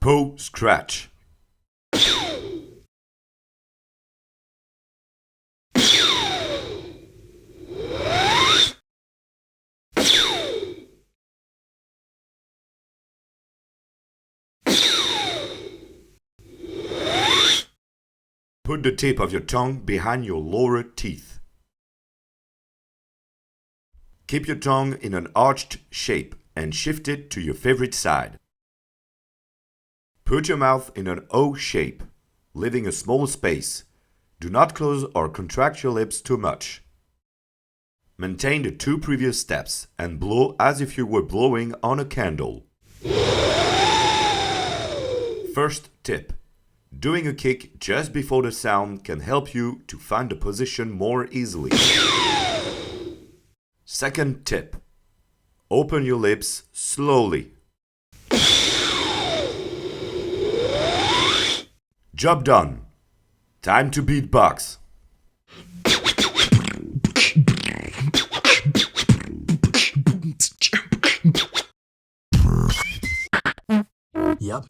Poh Scratch. Put the tip of your tongue behind your lower teeth. Keep your tongue in an arched shape and shift it to your favorite side. Put your mouth in an O shape, leaving a small space. Do not close or contract your lips too much. Maintain the two previous steps and blow as if you were blowing on a candle. First tip. Doing a kick just before the sound can help you to find the position more easily. Second tip. Open your lips slowly. Job done. Time to beatbox. Yep.